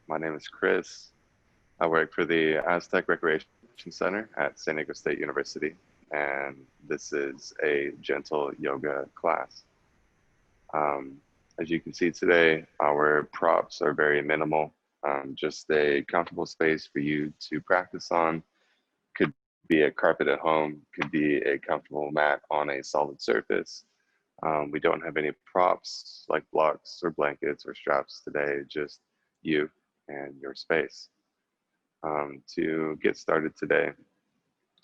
My name is Chris. I work for the Aztec Recreation Center at San Diego State University, and this is a gentle yoga class. Um, as you can see today, our props are very minimal, just a comfortable space for you to practice on. Could be a carpet at home, could be a comfortable mat on a solid surface. We don't have any props like blocks or blankets or straps today, just you and your space. To get started today,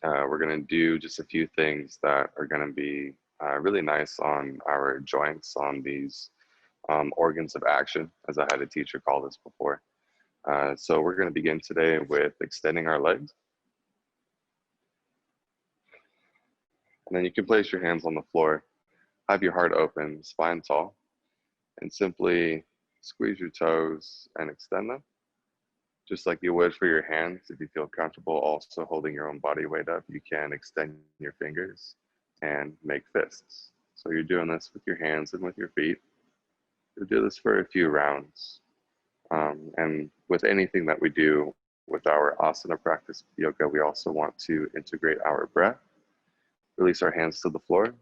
we're going to do just a few things that are going to be really nice on our joints, on these organs of action, as I had a teacher call this before. So we're going to begin today with extending our legs. And then you can place your hands on the floor, have your heart open, spine tall, and simply squeeze your toes and extend them. Just like you would for your hands, if you feel comfortable also holding your own body weight up, you can extend your fingers and make fists. So you're doing this with your hands and with your feet. You'll do this for a few rounds. And with anything that we do with our asana practice with yoga, we also want to integrate our breath, release our hands to the floor.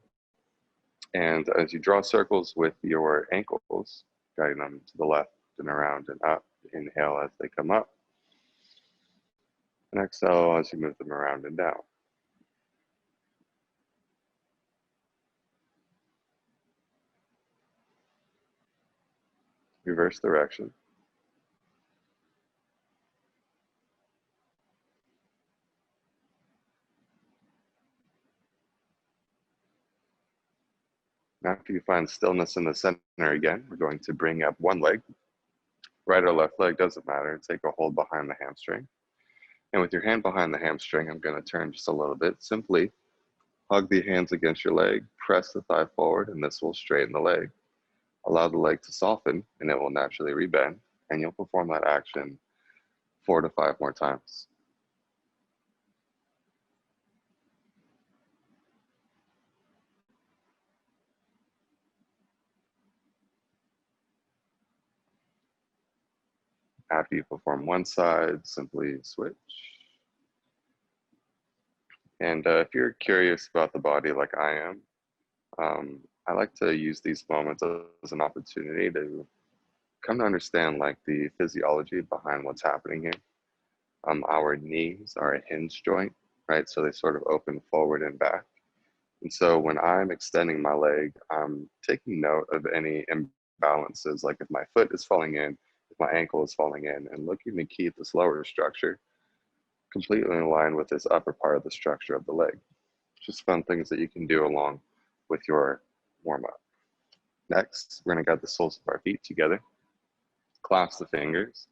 And as you draw circles with your ankles, guiding them to the left and around and up, inhale as they come up. And exhale as you move them around and down. Reverse direction. After you find stillness in the center again, we're going to bring up one leg, right or left leg, doesn't matter. Take a hold behind the hamstring. And with your hand behind the hamstring, I'm going to turn just a little bit. Simply hug the hands against your leg, press the thigh forward, and this will straighten the leg. Allow the leg to soften, and it will naturally rebend, and you'll perform that action 4 to 5 more times. After you perform one side, simply switch. And if you're curious about the body like I am, I like to use these moments as an opportunity to come to understand like the physiology behind what's happening here. Our knees are a hinge joint, right? So they sort of open forward and back. And so when I'm extending my leg, I'm taking note of any imbalances, like if my foot is falling in, if my ankle is falling in, and looking to keep this lower structure completely in line with this upper part of the structure of the leg. Just fun things that you can do along with your warm up. Next, we're going to get the soles of our feet together, clasp the fingers,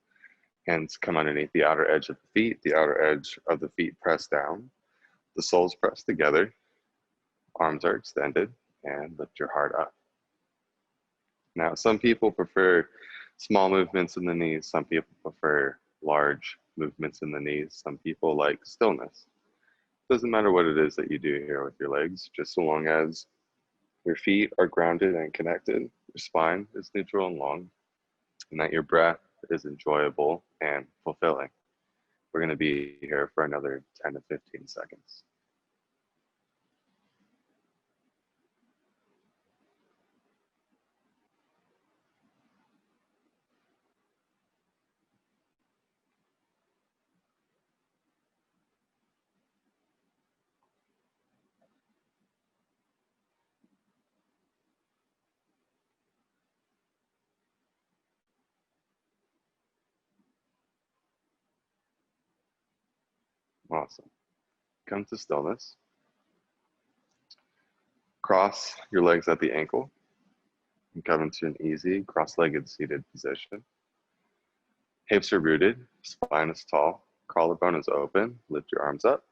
hands come underneath the outer edge of the feet, the outer edge of the feet press down, the soles press together, arms are extended, and lift your heart up. Now, some people prefer small movements in the knees, some people prefer large movements in the knees, some people like stillness. Doesn't matter what it is that you do here with your legs, just so long as your feet are grounded and connected, your spine is neutral and long, and that your breath is enjoyable and fulfilling. We're going to be here for another 10 to 15 seconds. Awesome. Come to stillness. Cross your legs at the ankle and come into an easy cross-legged seated position. Hips are rooted, spine is tall, collarbone is open, lift your arms up.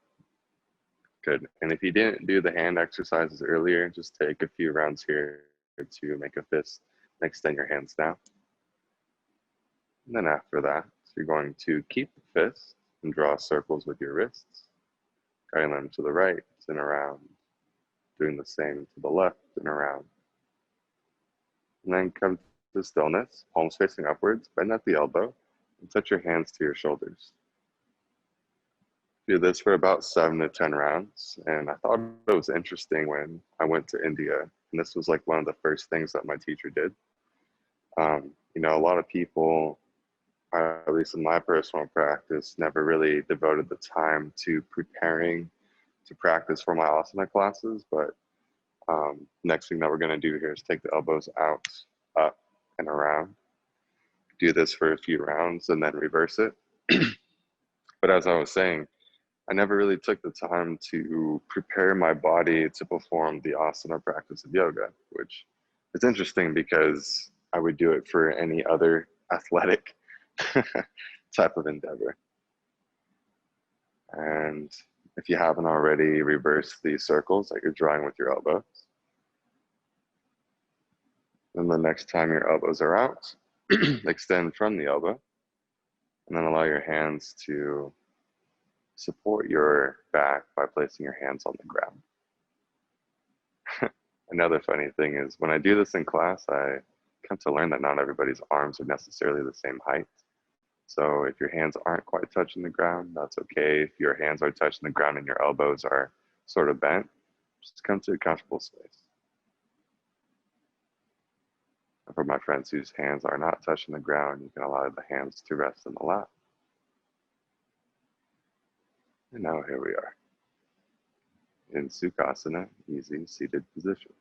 Good. And if you didn't do the hand exercises earlier, just take a few rounds here to make a fist and extend your hands down. And then after that, you're going to keep the fist and draw circles with your wrists, guiding them to the right and around, doing the same to the left and around. And then come to stillness, palms facing upwards, bend at the elbow, and set your hands to your shoulders. Do this for about 7 to 10 rounds. And I thought it was interesting when I went to India, and this was like one of the first things that my teacher did. A lot of people, at least in my personal practice, never really devoted the time to preparing to practice for my asana classes. But next thing that we're going to do here is take the elbows out, up, and around. Do this for a few rounds and then reverse it. But as I was saying, I never really took the time to prepare my body to perform the asana practice of yoga, which is interesting because I would do it for any other athletic type of endeavor. And if you haven't already, reverse these circles that you're drawing with your elbows. Then the next time your elbows are out, extend from the elbow, and then allow your hands to support your back by placing your hands on the ground. Another funny thing is when I do this in class, I come to learn that not everybody's arms are necessarily the same height. So if your hands aren't quite touching the ground, that's okay. If your hands are touching the ground and your elbows are sort of bent, just come to a comfortable space. And for my friends whose hands are not touching the ground, you can allow the hands to rest in the lap. And now here we are in Sukhasana, easy seated position.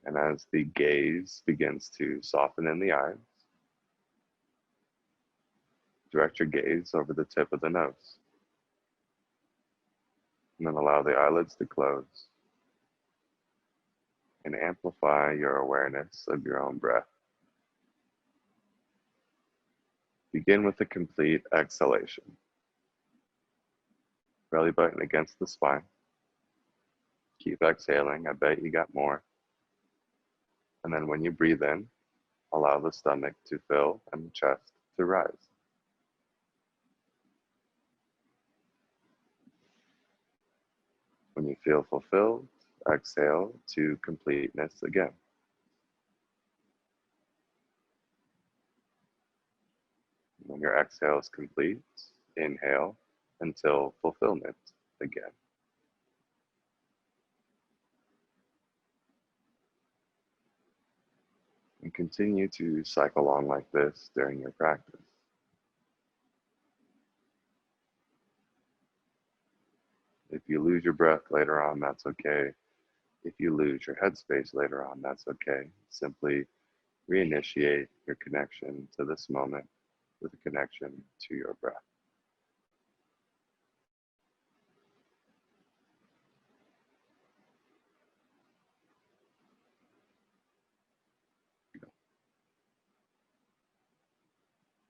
And as the gaze begins to soften in the eyes, direct your gaze over the tip of the nose. And then allow the eyelids to close. And amplify your awareness of your own breath. Begin with a complete exhalation. Belly button against the spine. Keep exhaling. I bet you got more. And then when you breathe in, allow the stomach to fill and the chest to rise. When you feel fulfilled, exhale to completeness again. When your exhale is complete, inhale until fulfillment again. And continue to cycle on like this during your practice. If you lose your breath later on, that's okay. If you lose your headspace later on, that's okay. Simply reinitiate your connection to this moment with a connection to your breath.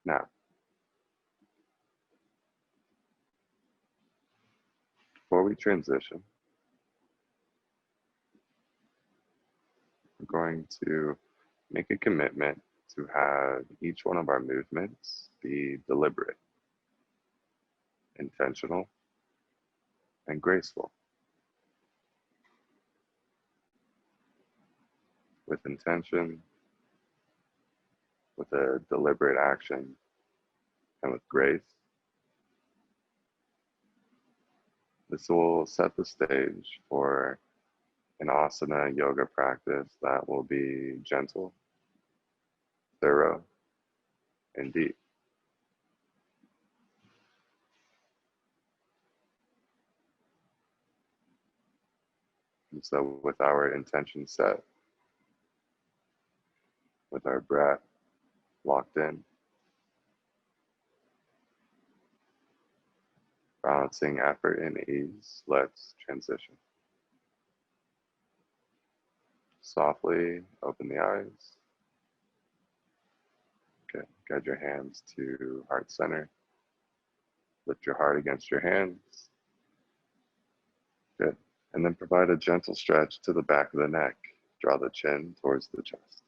Now, before we transition, we're going to make a commitment to have each one of our movements be deliberate, intentional, and graceful. With intention, with a deliberate action, and with grace, this will set the stage for an asana yoga practice that will be gentle, thorough, and deep. And so with our intention set, with our breath locked in, balancing effort and ease, let's transition. Softly open the eyes. Okay, guide your hands to heart center. Lift your heart against your hands. Good. And then provide a gentle stretch to the back of the neck. Draw the chin towards the chest.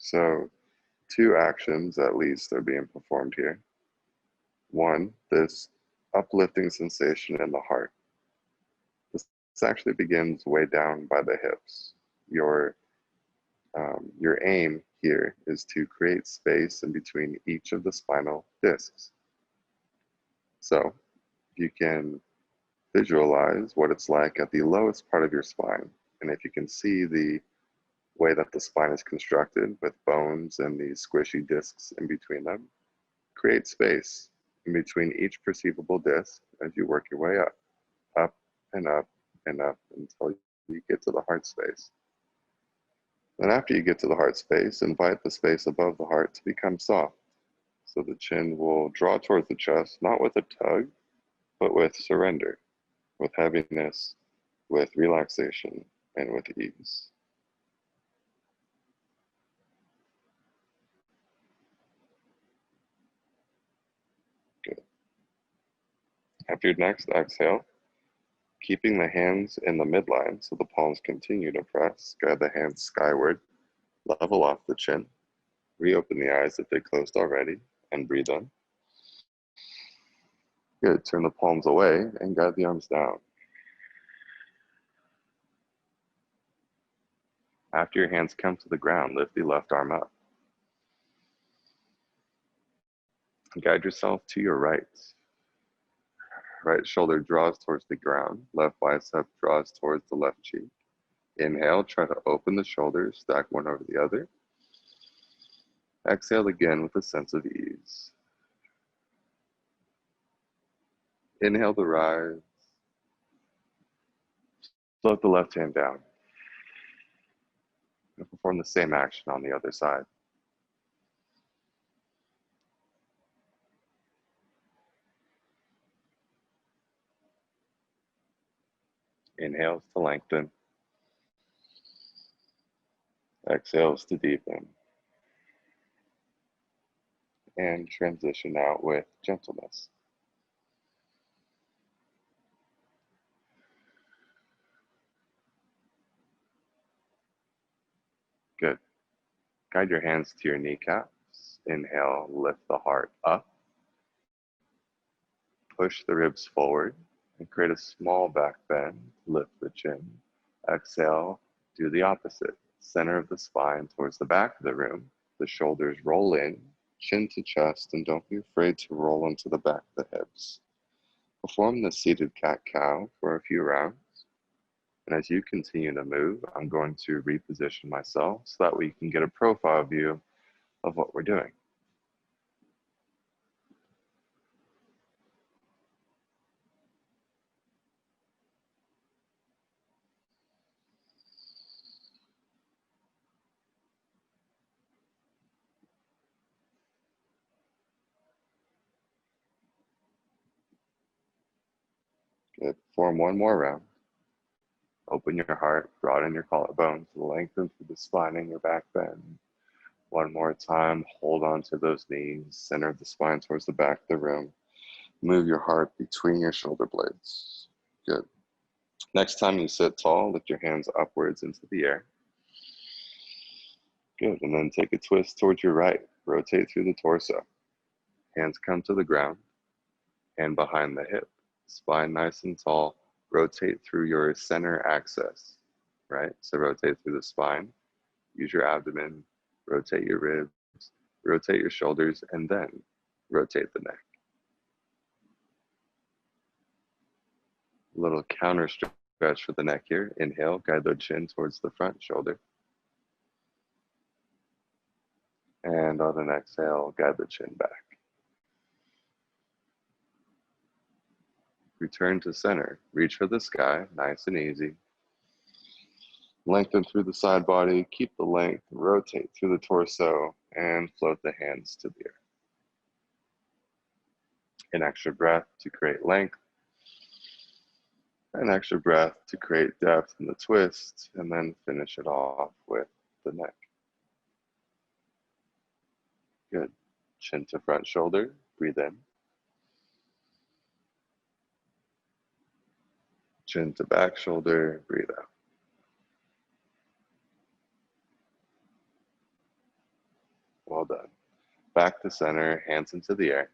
So, two actions at least are being performed here. One, this uplifting sensation in the heart. This actually begins way down by the hips. Your aim here is to create space in between each of the spinal discs. So you can visualize what it's like at the lowest part of your spine. And if you can see the way that the spine is constructed with bones and these squishy discs in between them, create space in between each perceivable disc as you work your way up and up and up until you get to the heart space. Then after you get to the heart space, invite the space above the heart to become soft. So the chin will draw towards the chest, not with a tug, but with surrender, with heaviness, with relaxation, and with ease. Good. After your next exhale, keeping the hands in the midline so the palms continue to press, guide the hands skyward, level off the chin, reopen the eyes if they closed already, and breathe in. Good. Turn the palms away and guide the arms down. After your hands come to the ground, lift the left arm up. Guide yourself to your right. Right shoulder draws towards the ground. Left bicep draws towards the left cheek. Inhale, try to open the shoulders, stack one over the other. Exhale again with a sense of ease. Inhale to rise. Float the left hand down. And perform the same action on the other side. Inhales to lengthen. Exhales to deepen. And transition out with gentleness. Good. Guide your hands to your kneecaps. Inhale, lift the heart up. Push the ribs forward and create a small back bend. Lift the chin. Exhale, do the opposite. Center of the spine towards the back of the room. The shoulders roll in, chin to chest, and don't be afraid to roll into the back of the hips. Perform the seated cat-cow for a few rounds. And as you continue to move, I'm going to reposition myself so that we can get a profile view of what we're doing. Good. Form one more round. Open your heart, broaden your collarbones, lengthen through the spine and your back bend. One more time, hold on to those knees, center of the spine towards the back of the room. Move your heart between your shoulder blades. Good. Next time you sit tall, lift your hands upwards into the air. Good, and then take a twist towards your right. Rotate through the torso. Hands come to the ground, hand behind the hip. Spine nice and tall. Rotate through your center axis, right? So rotate through the spine. Use your abdomen, rotate your ribs, rotate your shoulders, and then rotate the neck. A little counter stretch for the neck here. Inhale, guide the chin towards the front shoulder. And on an exhale, guide the chin back. Return to center. Reach for the sky, nice and easy. Lengthen through the side body, keep the length, rotate through the torso, and float the hands to the earth. An extra breath to create length. An extra breath to create depth in the twist, and then finish it off with the neck. Good. Chin to front shoulder, breathe in. Chin to back shoulder, breathe out. Well done. Back to center, hands into the air.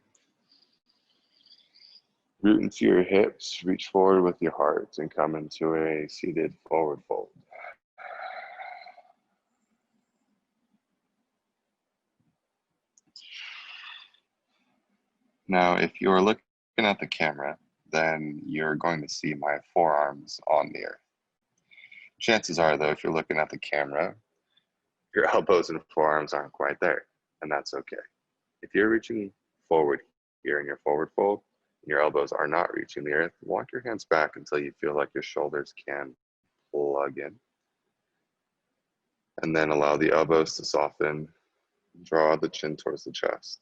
Root into your hips, reach forward with your heart, and come into a seated forward fold. Now, if you're looking at the camera, then you're going to see my forearms on the earth. Chances are, though, if you're looking at the camera, your elbows and forearms aren't quite there, and that's okay. If you're reaching forward here in your forward fold, and your elbows are not reaching the earth, walk your hands back until you feel like your shoulders can plug in. And then allow the elbows to soften, draw the chin towards the chest.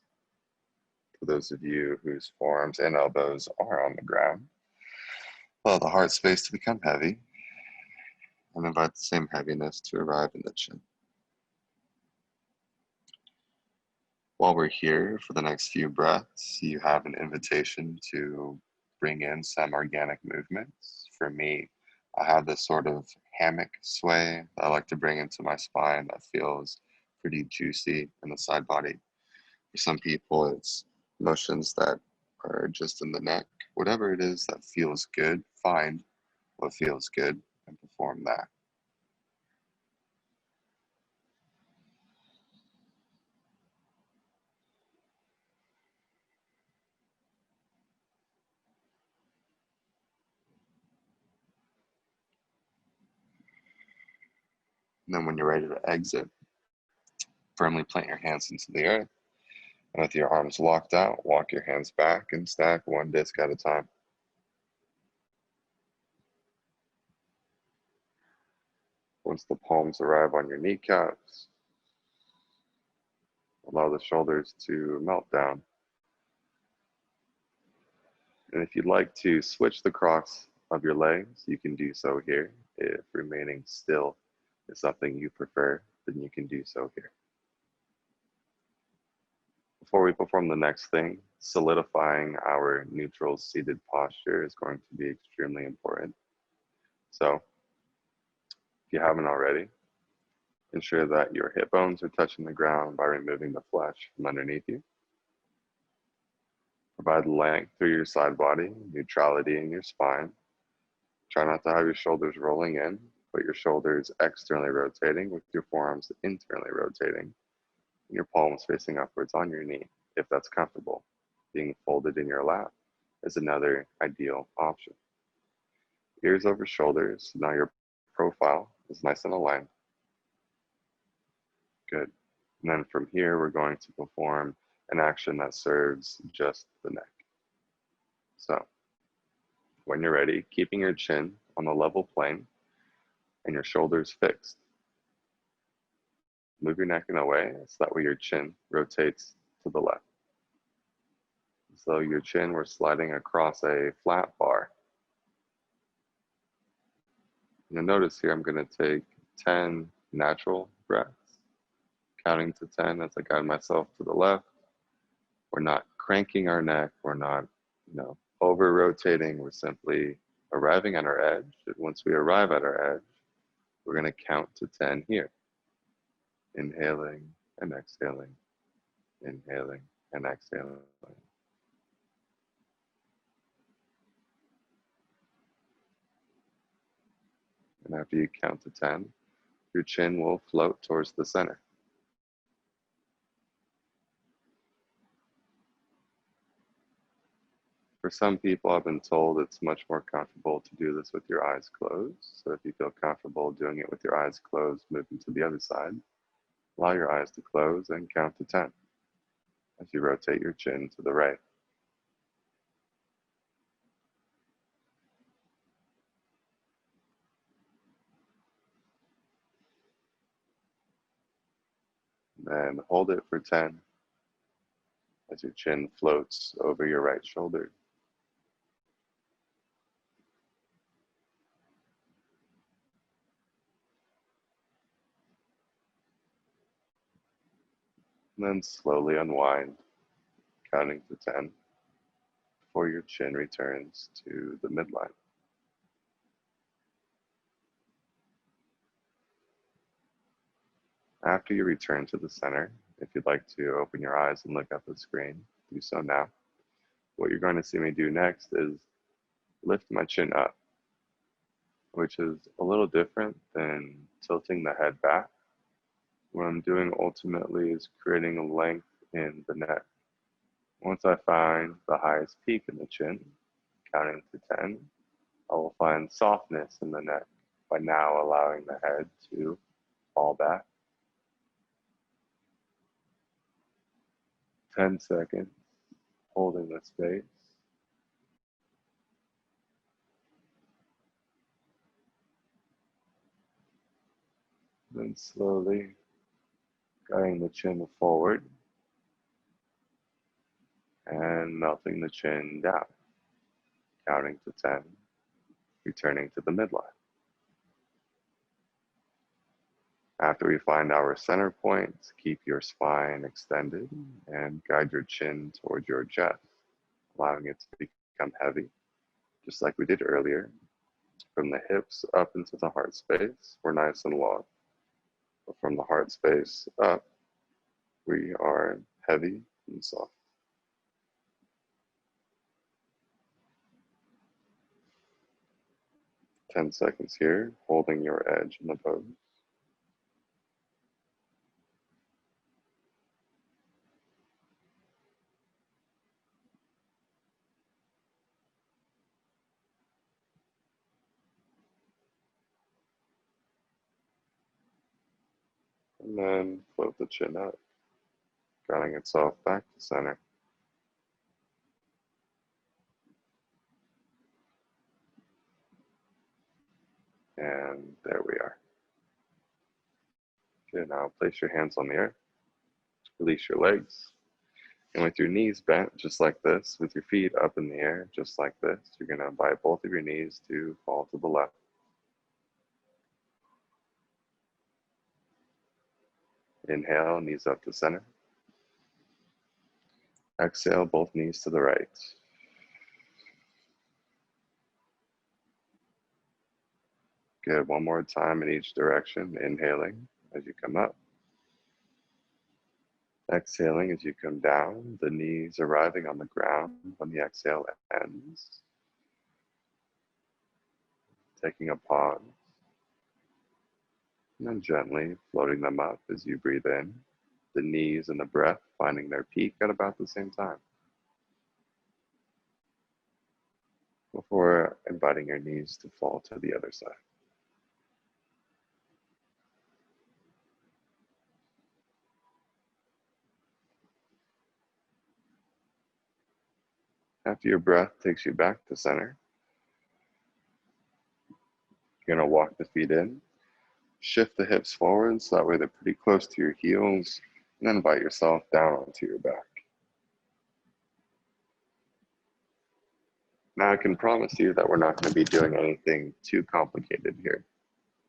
For those of you whose forearms and elbows are on the ground, allow the heart space to become heavy and invite the same heaviness to arrive in the chin. While we're here for the next few breaths, you have an invitation to bring in some organic movements. For me, I have this sort of hammock sway that I like to bring into my spine that feels pretty juicy in the side body. For some people, it's motions that are just in the neck. Whatever it is that feels good, find what feels good and perform that. And then when you're ready to exit, firmly plant your hands into the earth. And with your arms locked out, walk your hands back and stack one disc at a time. Once the palms arrive on your kneecaps, allow the shoulders to melt down. And if you'd like to switch the crocks of your legs, you can do so here. If remaining still is something you prefer, then you can do so here. Before we perform the next thing, solidifying our neutral seated posture is going to be extremely important. So, if you haven't already, ensure that your hip bones are touching the ground by removing the flesh from underneath you. Provide length through your side body, neutrality in your spine. Try not to have your shoulders rolling in, but your shoulders externally rotating with your forearms internally rotating, and your palms facing upwards on your knee, if that's comfortable. Being folded in your lap is another ideal option. Ears over shoulders, now your profile is nice and aligned. Good. And then from here, we're going to perform an action that serves just the neck. So, when you're ready, keeping your chin on the level plane and your shoulders fixed. Move your neck in a way so that way your chin rotates to the left. So your chin, we're sliding across a flat bar. You'll notice here I'm going to take 10 natural breaths, counting to 10 as I guide myself to the left. We're not cranking our neck. We're not, over rotating. We're simply arriving at our edge. And once we arrive at our edge, we're going to count to 10 here. Inhaling and exhaling, inhaling and exhaling. And after you count to 10, your chin will float towards the center. For some people, I've been told it's much more comfortable to do this with your eyes closed. So if you feel comfortable doing it with your eyes closed, moving to the other side, allow your eyes to close and count to 10 as you rotate your chin to the right. Then hold it for 10 as your chin floats over your right shoulder. And then slowly unwind, counting to 10 before your chin returns to the midline. After you return to the center, If you'd like to open your eyes and look at the screen, do so now. What you're going to see me do next is lift my chin up, which is a little different than tilting the head back. What I'm doing ultimately is creating a length in the neck. Once I find the highest peak in the chin, counting to 10, I will find softness in the neck by now allowing the head to fall back. 10 seconds, holding the space. Then slowly guiding the chin forward and melting the chin down, counting to 10, returning to the midline. After we find our center point, keep your spine extended and guide your chin towards your chest, allowing it to become heavy, just like we did earlier. From the hips up into the heart space, we're nice and long. But from the heart space up, we are heavy and soft. 10 seconds here, holding your edge in the pose. And then float the chin up, grounding itself back to center. And there we are. Okay, now place your hands on the earth, release your legs, and with your knees bent just like this, with your feet up in the air just like this, you're going to invite both of your knees to fall to the left. Inhale, knees up to center. Exhale, both knees to the right. Good, one more time in each direction, inhaling as you come up. Exhaling as you come down, the knees arriving on the ground when the exhale ends. Taking a pause, and then gently floating them up as you breathe in, the knees and the breath finding their peak at about the same time. Before inviting your knees to fall to the other side. After your breath takes you back to center, you're going to walk the feet in, shift the hips forward so that way they're pretty close to your heels, and then invite yourself down onto your back. Now I can promise you that we're not going to be doing anything too complicated here,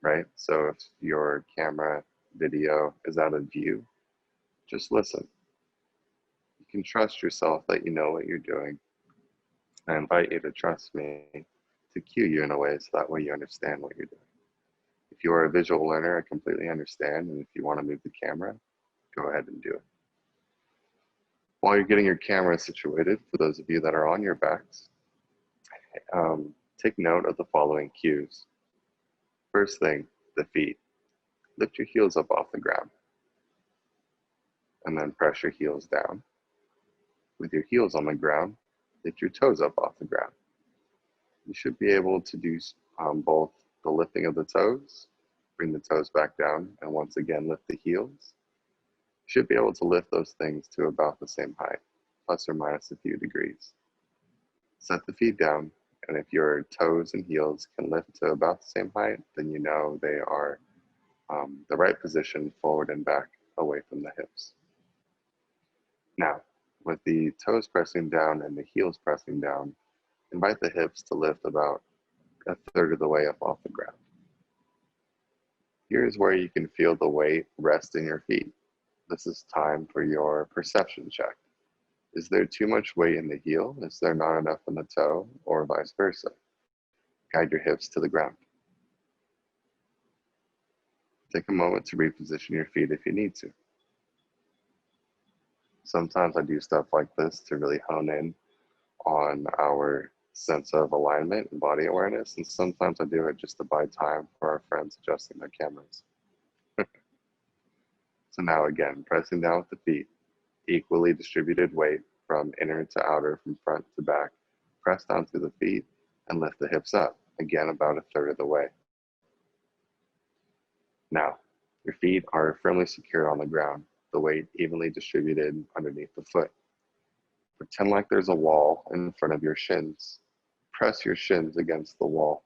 right? So if your camera video is out of view, just listen. You can trust yourself that you know what you're doing. I invite you to trust me to cue you in a way so that way you understand what you're doing. If you are a visual learner, I completely understand, and if you want to move the camera, go ahead and do it. While you're getting your camera situated, for those of you that are on your backs, take note of the following cues. First thing, the feet. Lift your heels up off the ground, and then press your heels down. With your heels on the ground, lift your toes up off the ground. You should be able to do both the lifting of the toes, bring the toes back down, and once again lift the heels. You should be able to lift those things to about the same height, plus or minus a few degrees. Set the feet down, and if your toes and heels can lift to about the same height, then you know they are the right position forward and back away from the hips. Now, with the toes pressing down and the heels pressing down, invite the hips to lift about a third of the way up off the ground. Here's where you can feel the weight rest in your feet. This is time for your perception check. Is there too much weight in the heel? Is there not enough in the toe, or vice versa? Guide your hips to the ground. Take a moment to reposition your feet if you need to. Sometimes I do stuff like this to really hone in on our sense of alignment and body awareness. And sometimes I do it just to buy time for our friends adjusting their cameras. So now again, pressing down with the feet, equally distributed weight from inner to outer, from front to back. Press down through the feet and lift the hips up, again about a third of the way. Now, your feet are firmly secured on the ground, the weight evenly distributed underneath the foot. Pretend like there's a wall in front of your shins. Press your shins against the wall.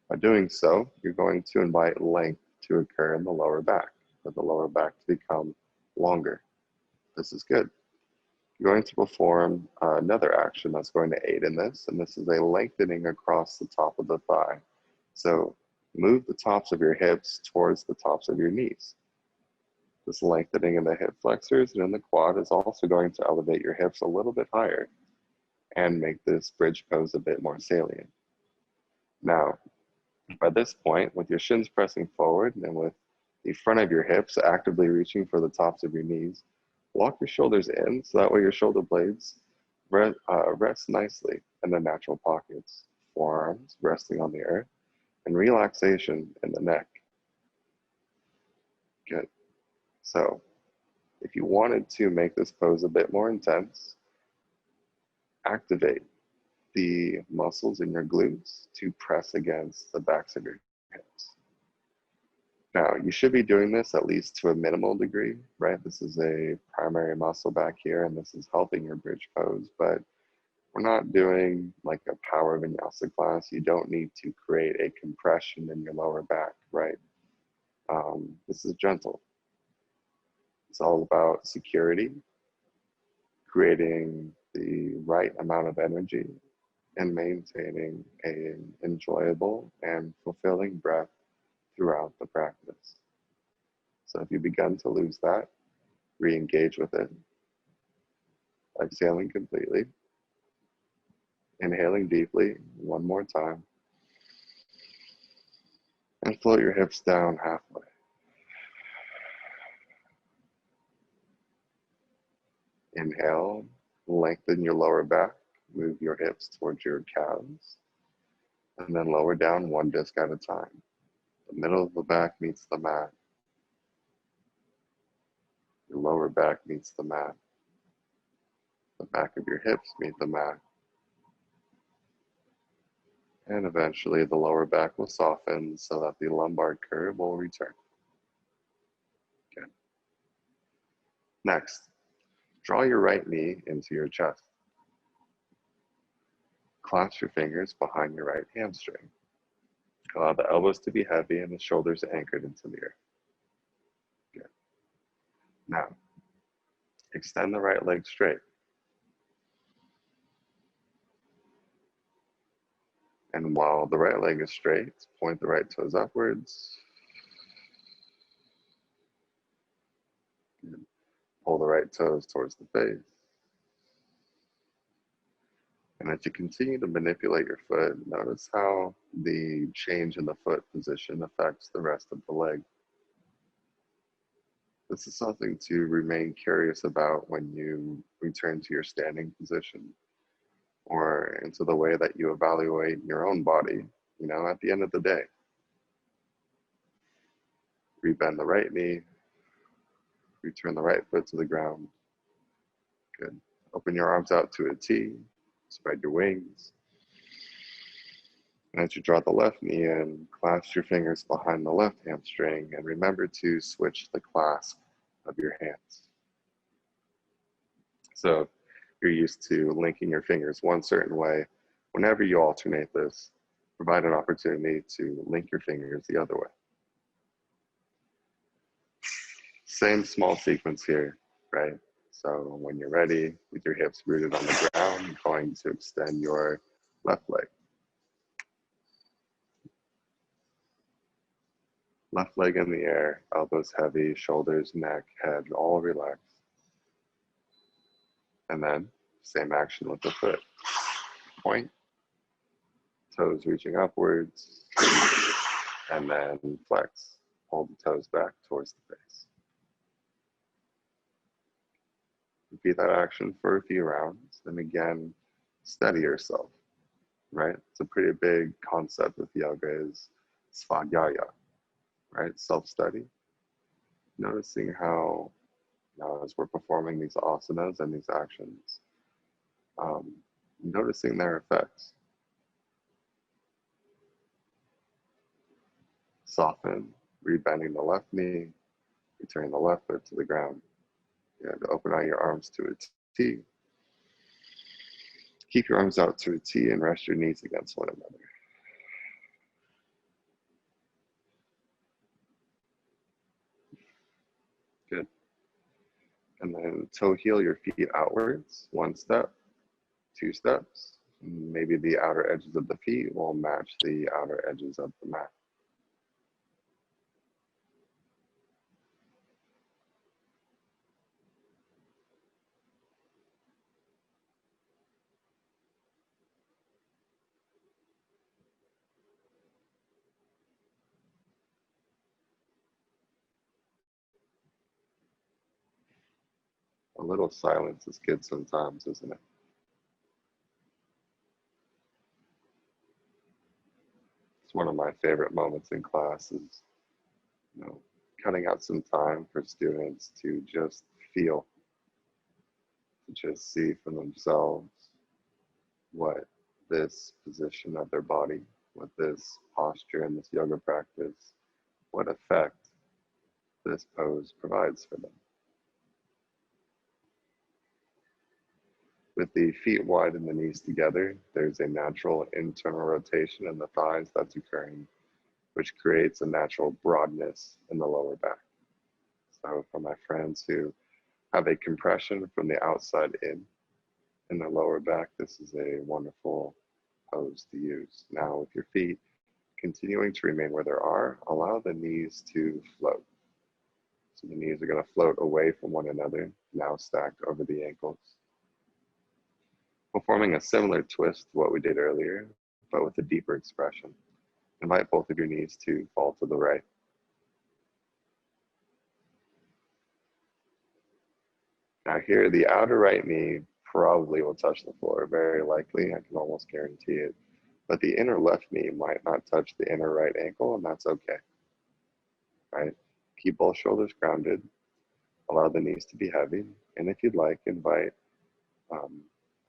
By doing so, you're going to invite length to occur in the lower back, for the lower back to become longer. This is good. You're going to perform another action that's going to aid in this, and this is a lengthening across the top of the thigh. So move the tops of your hips towards the tops of your knees. This lengthening in the hip flexors and in the quad is also going to elevate your hips a little bit higher and make this bridge pose a bit more salient. Now, by this point, with your shins pressing forward and with the front of your hips actively reaching for the tops of your knees, lock your shoulders in so that way your shoulder blades rest nicely in their natural pockets. Forearms resting on the earth and relaxation in the neck. Good. So if you wanted to make this pose a bit more intense, activate the muscles in your glutes to press against the backs of your hips. Now, you should be doing this at least to a minimal degree, right? This is a primary muscle back here, and this is helping your bridge pose, but we're not doing like a power vinyasa class. You don't need to create a compression in your lower back, right? This is gentle. It's all about security, creating the right amount of energy, and maintaining an enjoyable and fulfilling breath throughout the practice. So if you begin to lose that, re-engage with it. Exhaling completely. Inhaling deeply one more time. And float your hips down halfway. Inhale, lengthen your lower back. Move your hips towards your calves. And then lower down one disc at a time. The middle of the back meets the mat. Your lower back meets the mat. The back of your hips meet the mat. And eventually the lower back will soften so that the lumbar curve will return. Good. Next, draw your right knee into your chest. Clasp your fingers behind your right hamstring. Allow the elbows to be heavy and the shoulders anchored into the earth. Good. Now, extend the right leg straight. And while the right leg is straight, point the right toes upwards. Good. Pull the right toes towards the face. And as you continue to manipulate your foot, notice how the change in the foot position affects the rest of the leg. This is something to remain curious about when you return to your standing position or into the way that you evaluate your own body, at the end of the day. Rebend the right knee, return the right foot to the ground. Good. Open your arms out to a T, spread your wings. And as you draw the left knee in, clasp your fingers behind the left hamstring and remember to switch the clasp of your hands. So if you're used to linking your fingers one certain way, whenever you alternate this, provide an opportunity to link your fingers the other way. Same small sequence here, right? So when you're ready, with your hips rooted on the ground, you're going to extend your left leg. Left leg in the air, elbows heavy, shoulders, neck, head, all relaxed. And then same action with the foot. Point, toes reaching upwards, and then flex. Hold the toes back towards the face. Repeat that action for a few rounds, and again, steady yourself, right? It's a pretty big concept with yoga is svadhyaya, right? Self-study. Noticing how, now as we're performing these asanas and these actions, um, noticing their effects. Soften, rebending the left knee, returning the left foot to the ground. And open out your arms to a T. Keep your arms out to a T and rest your knees against one another. Good. And then toe heel your feet outwards, one step, two steps. Maybe the outer edges of the feet will match the outer edges of the mat. A little silence is good sometimes, isn't it? It's one of my favorite moments in class is, you know, cutting out some time for students to just feel, to just see for themselves what this position of their body, what this posture and this yoga practice, what effect this pose provides for them. With the feet wide and the knees together, there's a natural internal rotation in the thighs that's occurring, which creates a natural broadness in the lower back. So for my friends who have a compression from the outside in the lower back, this is a wonderful pose to use. Now with your feet continuing to remain where they are, allow the knees to float. So the knees are going to float away from one another, now stacked over the ankles. Performing a similar twist to what we did earlier, but with a deeper expression. Invite both of your knees to fall to the right. Now here, the outer right knee probably will touch the floor, very likely, I can almost guarantee it. But the inner left knee might not touch the inner right ankle, and that's okay, right? Keep both shoulders grounded, allow the knees to be heavy, and if you'd like, invite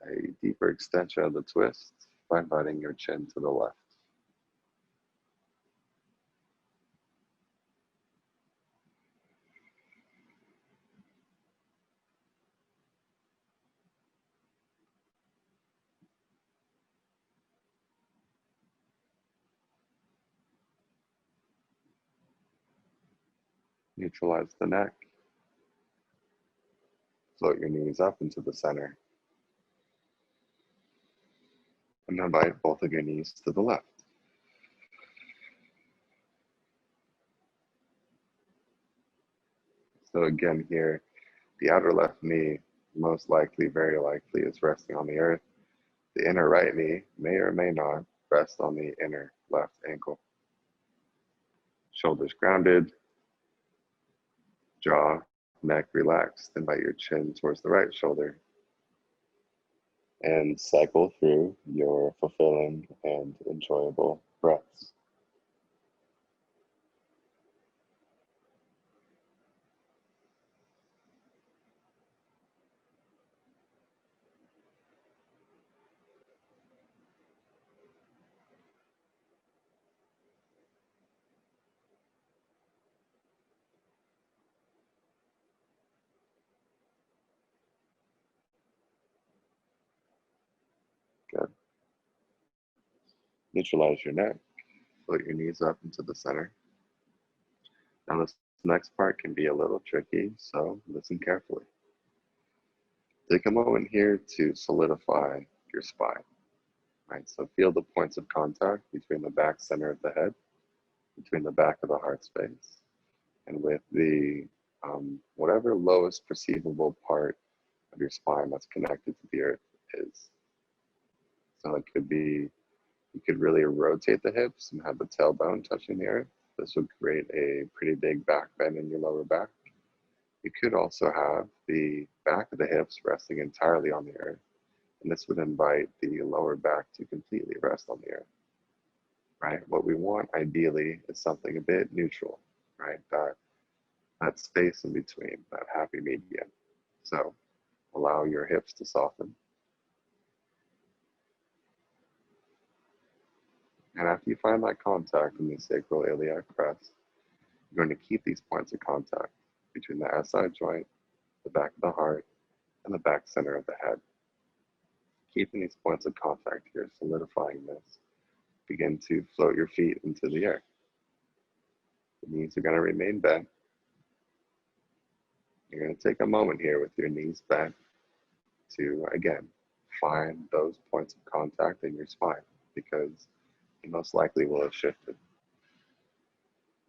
a deeper extension of the twist by inviting your chin to the left. Neutralize the neck. Float your knees up into the center. And invite both of your knees to the left. So again here, the outer left knee most likely, very likely, is resting on the earth. The inner right knee may or may not rest on the inner left ankle. Shoulders grounded, jaw, neck relaxed. Invite your chin towards the right shoulder. And cycle through your fulfilling and enjoyable breaths. Good. Neutralize your neck. Float your knees up into the center. Now this next part can be a little tricky, so listen carefully. Take a moment here to solidify your spine. Right, so feel the points of contact between the back center of the head, between the back of the heart space, and with the whatever lowest perceivable part of your spine that's connected to the earth is. So it could be, you could really rotate the hips and have the tailbone touching the earth. This would create a pretty big back bend in your lower back. You could also have the back of the hips resting entirely on the earth, and this would invite the lower back to completely rest on the earth, right? What we want ideally is something a bit neutral, right? That space in between, that happy medium. So allow your hips to soften. And after you find that contact in the sacral iliac crest, you're going to keep these points of contact between the SI joint, the back of the heart, and the back center of the head. Keeping these points of contact here, solidifying this, begin to float your feet into the air. The knees are going to remain bent. You're going to take a moment here with your knees bent to, again, find those points of contact in your spine, because you most likely will have shifted.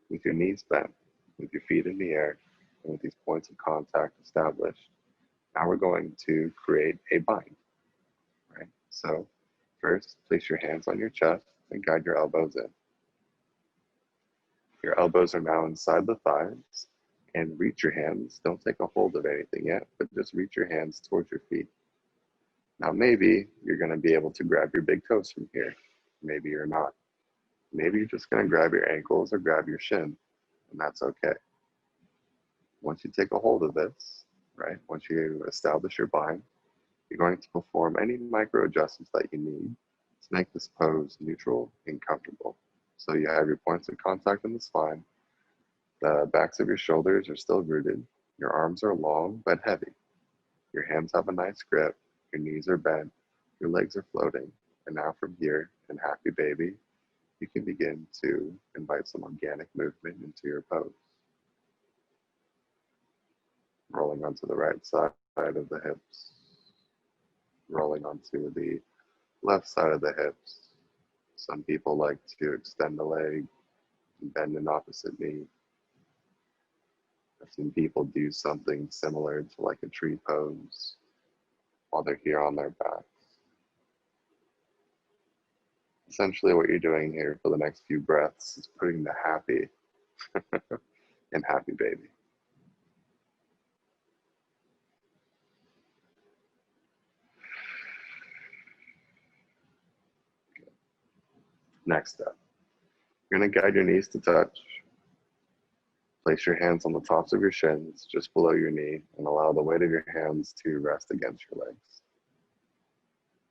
With your knees bent, with your feet in the air, and with these points of contact established, now we're going to create a bind, right? So first, place your hands on your chest and guide your elbows in. Your elbows are now inside the thighs, and reach your hands. Don't take a hold of anything yet, but just reach your hands towards your feet. Now maybe you're going to be able to grab your big toes from here. Maybe you're not. Maybe you're just going to grab your ankles or grab your shin, and that's okay. Once you take a hold of this, right, once you establish your bind, you're going to perform any micro adjustments that you need to make this pose neutral and comfortable. So you have your points of contact in the spine, the backs of your shoulders are still rooted, your arms are long but heavy, your hands have a nice grip, your knees are bent, your legs are floating, and now from here, in Happy Baby, you can begin to invite some organic movement into your pose. Rolling onto the right side of the hips, rolling onto the left side of the hips. Some people like to extend the leg and bend an opposite knee. I've seen people do something similar to like a tree pose while they're here on their backs. Essentially what you're doing here for the next few breaths is putting the happy in Happy Baby. Next step, you're going to guide your knees to touch. Place your hands on the tops of your shins, just below your knee, and allow the weight of your hands to rest against your legs.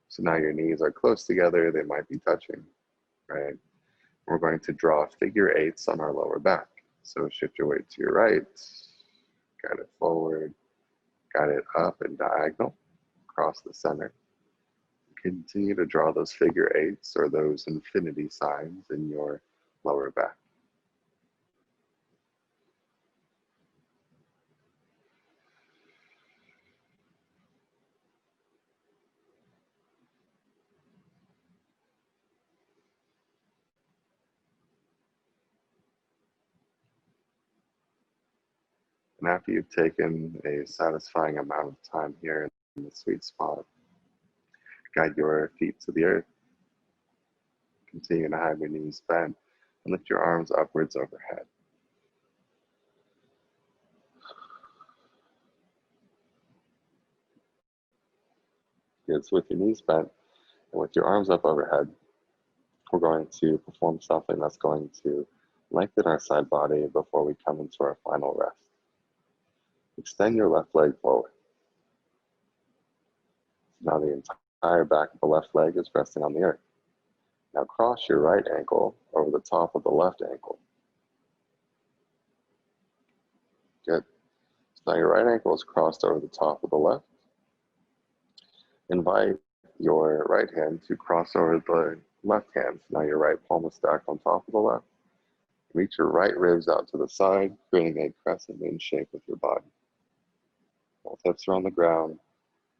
So now your knees are close together, they might be touching, right? We're going to draw figure eights on our lower back. So shift your weight to your right, guide it forward, guide it up and diagonal, across the center. Continue to draw those figure eights or those infinity signs in your lower back. And after you've taken a satisfying amount of time here in the sweet spot, guide your feet to the earth. Continue to have your knees bent and lift your arms upwards overhead. It's with your knees bent and with your arms up overhead, we're going to perform something that's going to lengthen our side body before we come into our final rest. Extend your left leg forward. Now the entire back of the left leg is resting on the earth. Now cross your right ankle over the top of the left ankle. Good. So now your right ankle is crossed over the top of the left. Invite your right hand to cross over the left hand. So now your right palm is stacked on top of the left. Reach your right ribs out to the side, creating a crescent moon shape with your body. Both hips are on the ground.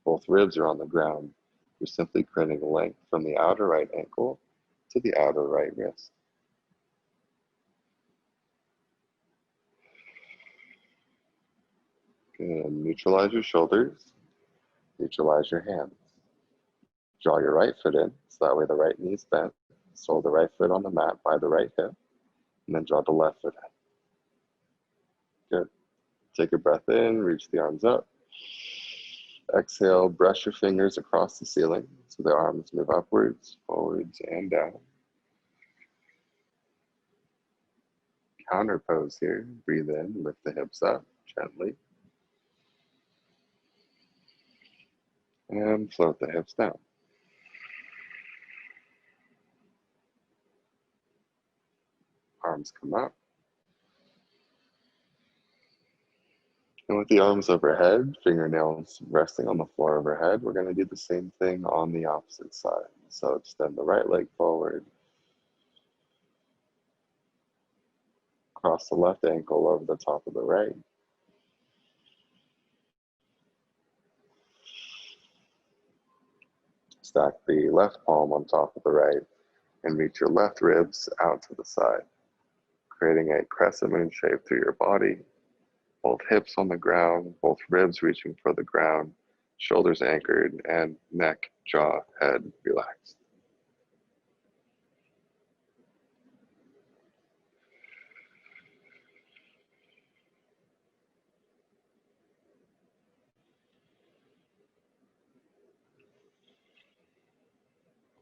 Both ribs are on the ground. You're simply creating length from the outer right ankle to the outer right wrist. Good. Neutralize your shoulders. Neutralize your hands. Draw your right foot in, so that way the right knee is bent. Sole the right foot on the mat by the right hip, and then draw the left foot in. Good. Take a breath in, reach the arms up. Exhale, brush your fingers across the ceiling so the arms move upwards, forwards, and down. Counter pose here. Breathe in, lift the hips up gently. And float the hips down. Arms come up. And with the arms overhead, fingernails resting on the floor overhead, we're going to do the same thing on the opposite side. So extend the right leg forward. Cross the left ankle over the top of the right. Stack the left palm on top of the right and reach your left ribs out to the side, creating a crescent moon shape through your body. Both hips on the ground, both ribs reaching for the ground, shoulders anchored, and neck, jaw, head relaxed.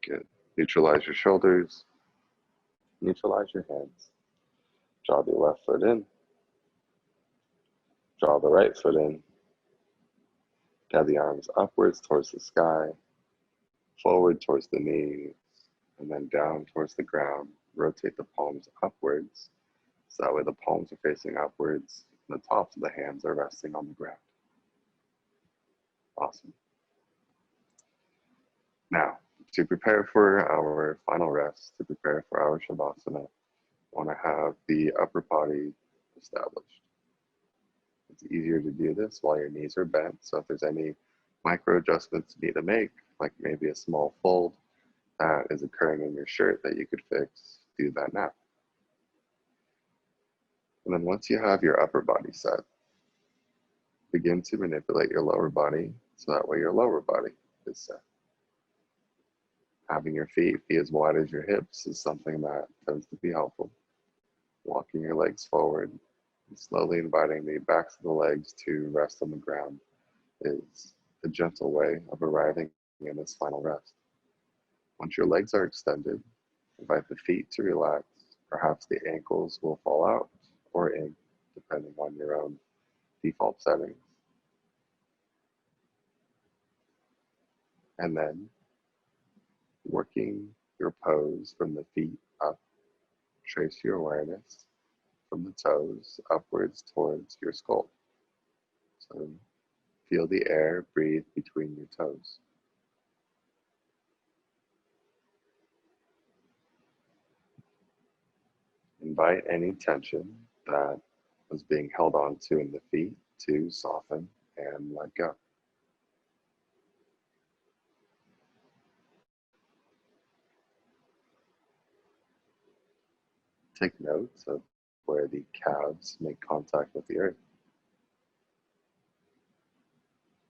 Good. Neutralize your shoulders, neutralize your hands. Draw the left foot in, draw the right foot in. Guide the arms upwards towards the sky, forward towards the knees, and then down towards the ground. Rotate the palms upwards, so that way the palms are facing upwards, and the tops of the hands are resting on the ground. Awesome. Now, to prepare for our final rest, to prepare for our Shavasana, I want to have the upper body established. It's easier to do this while your knees are bent, so if there's any micro adjustments you need to make, like maybe a small fold that is occurring in your shirt that you could fix, do that now. And then once you have your upper body set, begin to manipulate your lower body so that way your lower body is set. Having your feet be as wide as your hips is something that tends to be helpful. Walking your legs forward and slowly inviting the backs of the legs to rest on the ground is a gentle way of arriving in this final rest. Once your legs are extended, invite the feet to relax. Perhaps the ankles will fall out or in, depending on your own default settings. And then working your pose from the feet up, trace your awareness from the toes upwards towards your skull. So feel the air breathe between your toes. Invite any tension that was being held on to in the feet to soften and let go. Take note of where the calves make contact with the earth.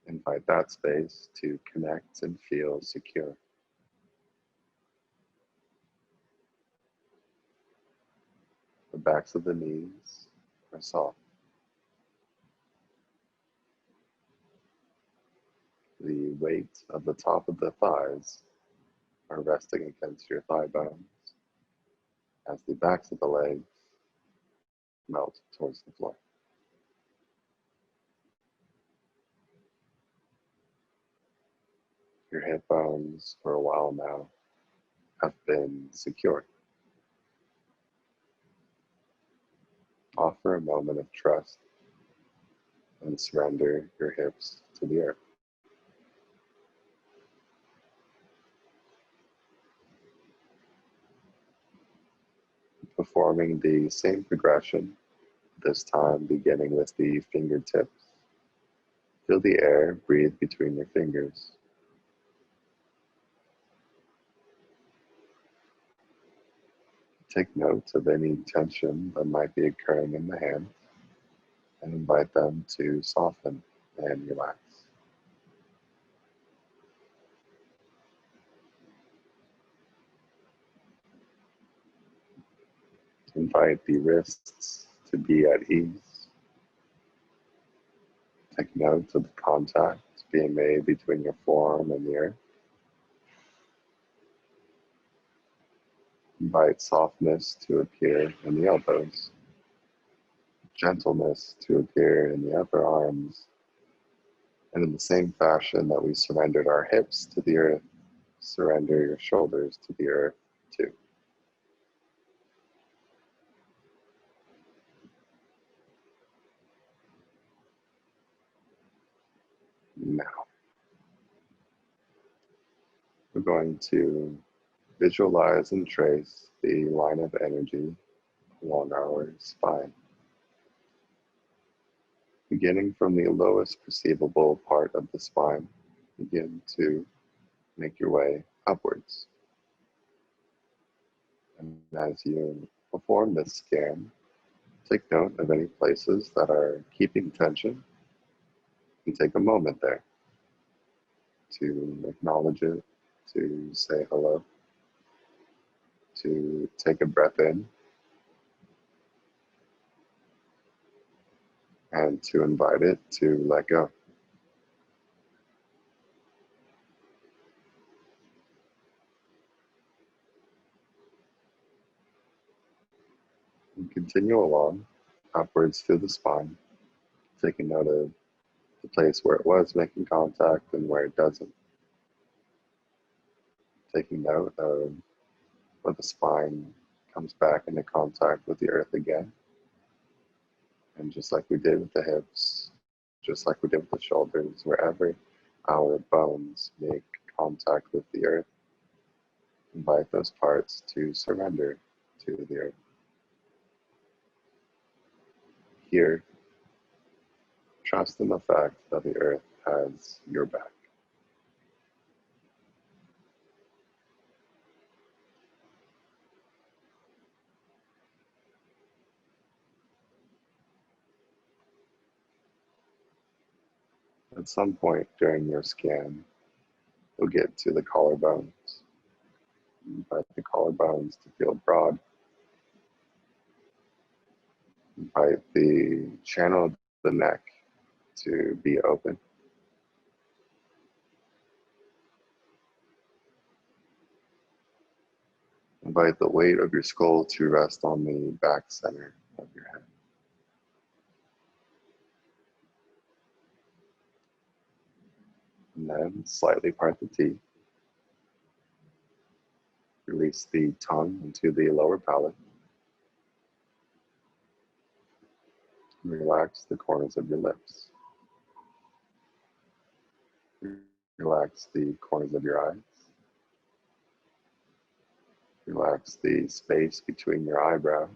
Invite that space to connect and feel secure. The backs of the knees are soft. The weight of the top of the thighs are resting against your thigh bones as the backs of the legs melt towards the floor. Your hip bones for a while now have been secure. Offer a moment of trust and surrender your hips to the earth. Performing the same progression, this time beginning with the fingertips. Feel the air breathe between your fingers. Take note of any tension that might be occurring in the hands and invite them to soften and relax. Invite the wrists to be at ease. Take note of the contact being made between your forearm and the earth. Invite softness to appear in the elbows, gentleness to appear in the upper arms, and in the same fashion that we surrendered our hips to the earth, surrender your shoulders to the earth too. Now, we're going to visualize and trace the line of energy along our spine, beginning from the lowest perceivable part of the spine. Begin to make your way upwards. And as you perform this scan, take note of any places that are keeping tension and take a moment there to acknowledge it, to say hello, to take a breath in, and to invite it to let go. And continue along upwards through the spine, taking note of the place where it was making contact and where it doesn't. Taking note of where the spine comes back into contact with the earth again. And just like we did with the hips, just like we did with the shoulders, wherever our bones make contact with the earth, invite those parts to surrender to the earth. Here, trust in the fact that the earth has your back. At some point during your scan, you'll get to the collarbones. Invite the collarbones to feel broad. Invite the channel of the neck to be open. Invite the weight of your skull to rest on the back center of your head. And then slightly part the teeth. Release the tongue into the lower palate. Relax the corners of your lips. Relax the corners of your eyes. Relax the space between your eyebrows.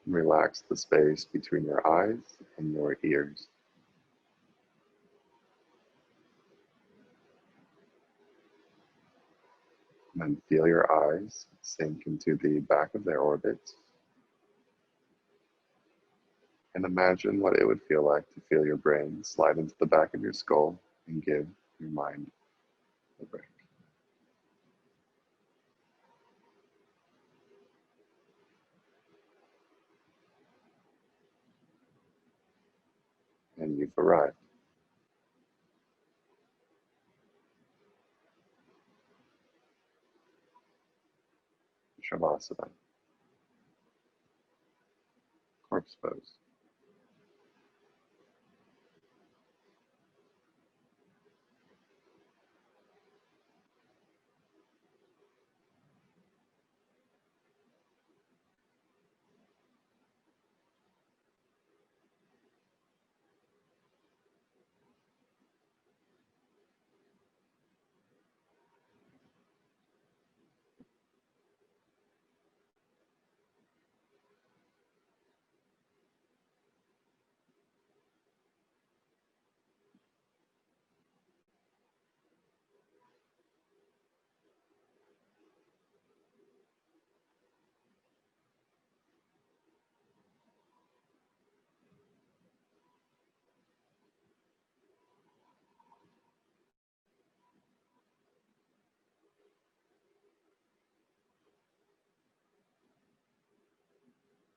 Relax the space between your eyes and your ears. And then feel your eyes sink into the back of their orbits. And imagine what it would feel like to feel your brain slide into the back of your skull and give your mind a break. And you've arrived. Shavasana, corpse pose.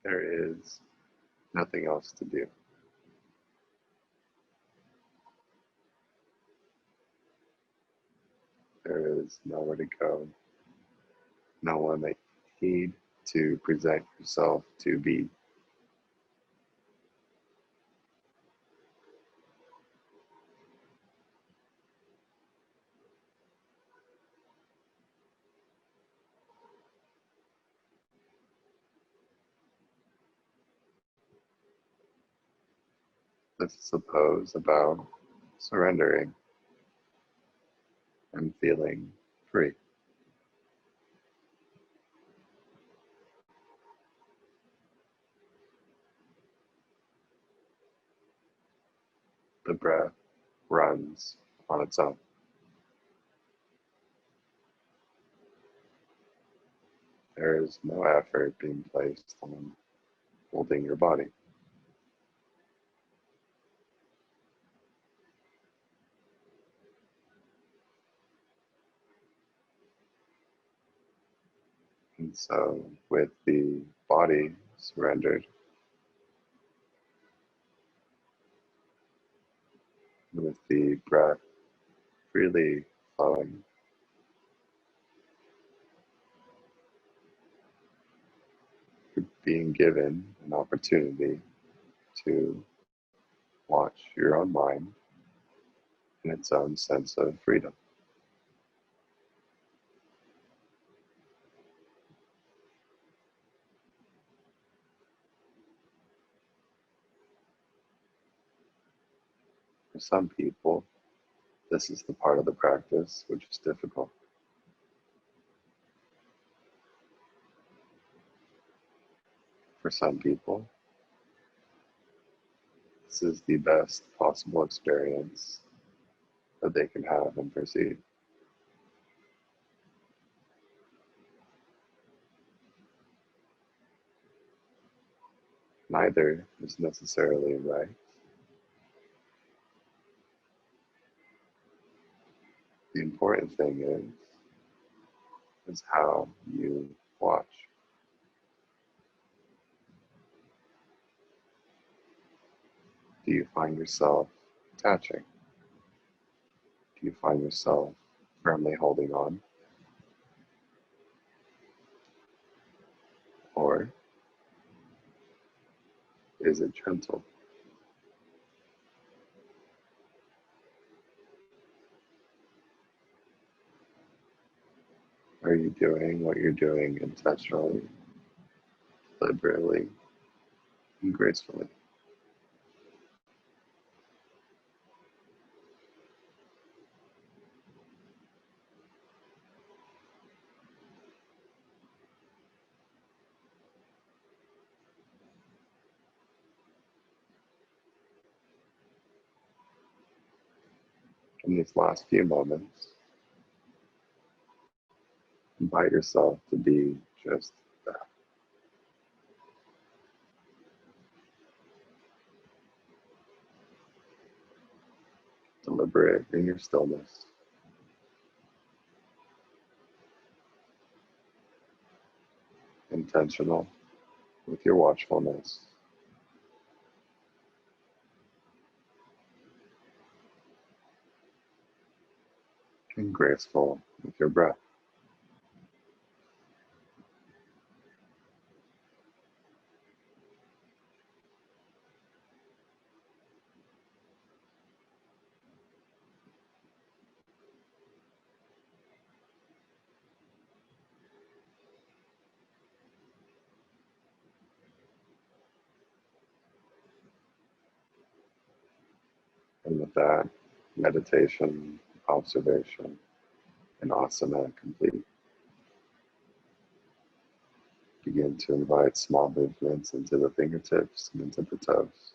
There is nothing else to do. There is nowhere to go, no one that you need to present yourself to be. This is a pose about surrendering and feeling free. The breath runs on its own. There is no effort being placed on holding your body. And so, with the body surrendered, with the breath freely flowing, you're being given an opportunity to watch your own mind in its own sense of freedom. For some people, this is the part of the practice which is difficult. For some people, this is the best possible experience that they can have and perceive. Neither is necessarily right. The important thing is how you watch. Do you find yourself attaching? Do you find yourself firmly holding on? Or is it gentle? Are you doing what you're doing intentionally, deliberately, and gracefully? In these last few moments, invite yourself to be just that, deliberate in your stillness, intentional with your watchfulness, and graceful with your breath. And with that, meditation, observation, and asana complete. Begin to invite small movements into the fingertips and into the toes.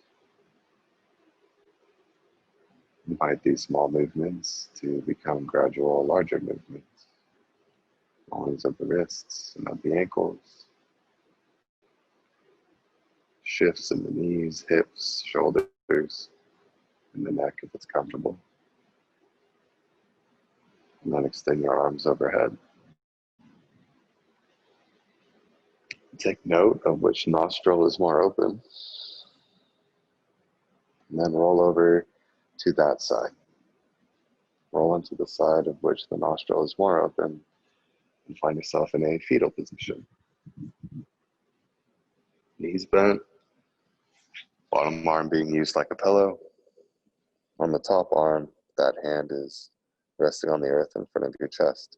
Invite these small movements to become gradual, larger movements. Rollings of the wrists and of the ankles. Shifts in the knees, hips, shoulders, and the neck if it's comfortable. And then extend your arms overhead. Take note of which nostril is more open. And then roll over to that side. roll into the side of which the nostril is more open, and find yourself in a fetal position. Knees bent, bottom arm being used like a pillow. On the top arm, that hand is resting on the earth in front of your chest.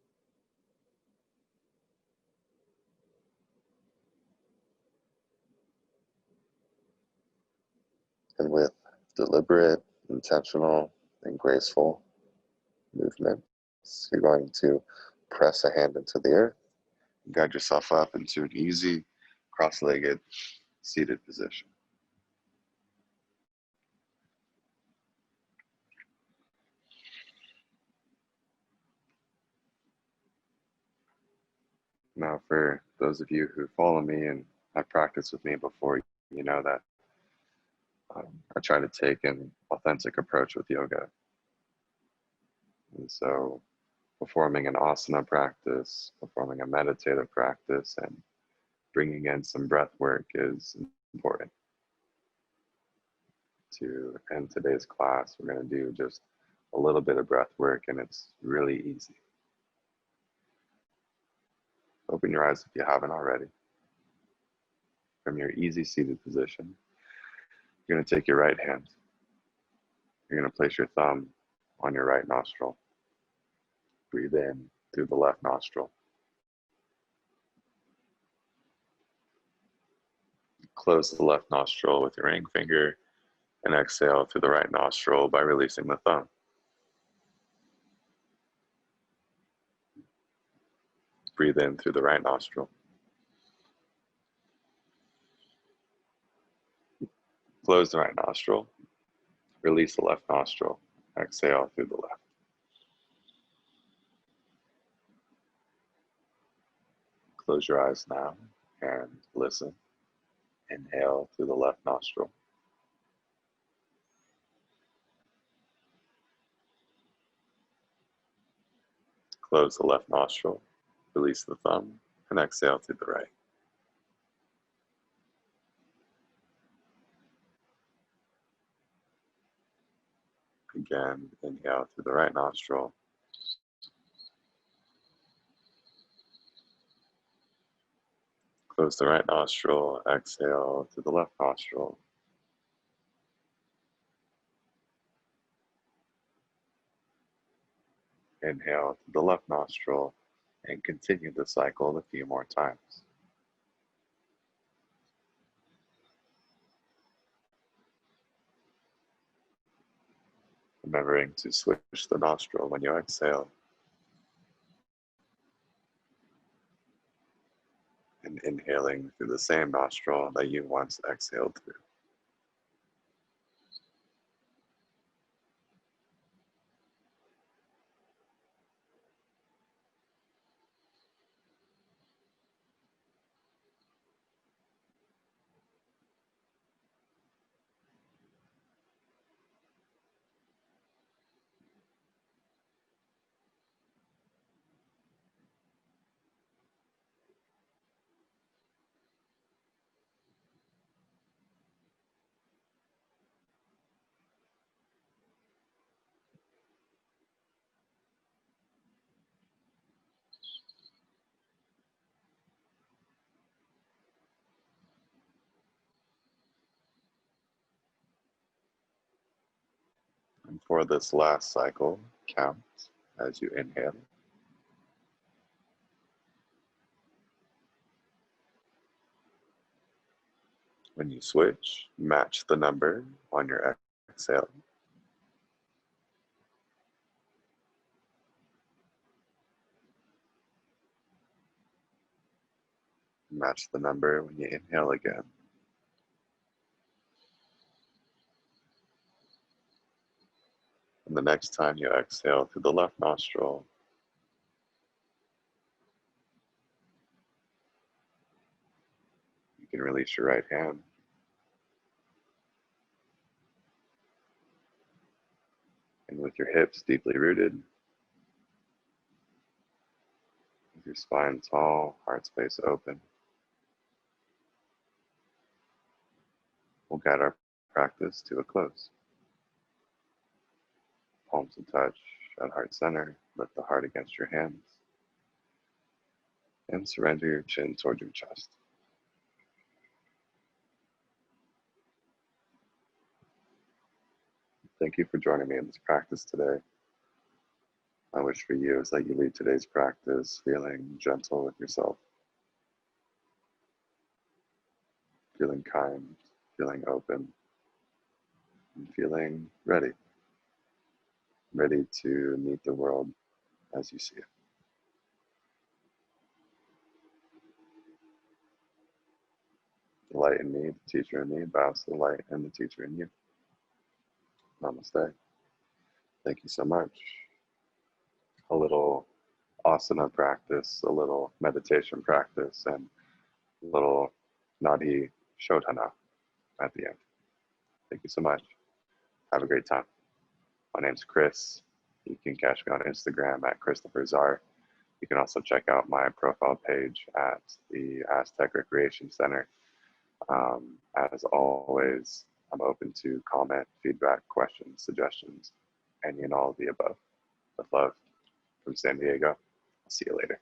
And with deliberate, intentional, and graceful movements, you're going to press a hand into the earth, guide yourself up into an easy, cross-legged, seated position. Now, for those of you who follow me and have practiced with me before, you know that I try to take an authentic approach with yoga. And so performing an asana practice, performing a meditative practice, and bringing in some breath work is important. To end today's class, we're going to do just a little bit of breath work, and it's really easy. Open your eyes if you haven't already. From your easy seated position, you're going to take your right hand. You're going to place your thumb on your right nostril. Breathe in through the left nostril. Close the left nostril with your ring finger and exhale through the right nostril by releasing the thumb. Breathe in through the right nostril. Close the right nostril. Release the left nostril. Exhale through the left. Close your eyes now and listen. Inhale through the left nostril. Close the left nostril. Release the thumb and exhale through the right. Again, inhale through the right nostril. Close the right nostril, exhale through the left nostril. Inhale through the left nostril and continue the cycle a few more times. Remembering to switch the nostril when you exhale. And inhaling through the same nostril that you once exhaled through. And for this last cycle, count as you inhale. When you switch, match the number on your exhale. Match the number when you inhale again. And the next time you exhale through the left nostril, you can release your right hand. And with your hips deeply rooted, with your spine tall, heart space open, we'll guide our practice to a close. Palms to touch, at heart center. Lift the heart against your hands and surrender your chin towards your chest. Thank you for joining me in this practice today. My wish for you is that you leave today's practice feeling gentle with yourself, feeling kind, feeling open, and feeling ready to meet the world as you see it. The light in me, the teacher in me, bows to the light and the teacher in you. Namaste. Thank you so much. A little asana practice, a little meditation practice, and a little nadi shodhana at the end. Thank you so much. Have a great time. My name's Chris. You can catch me on Instagram at Christopher Czar. You can also check out my profile page at the Aztec Recreation Center. As always, I'm open to comment, feedback, questions, suggestions, any and all of the above. With love from San Diego. I'll see you later.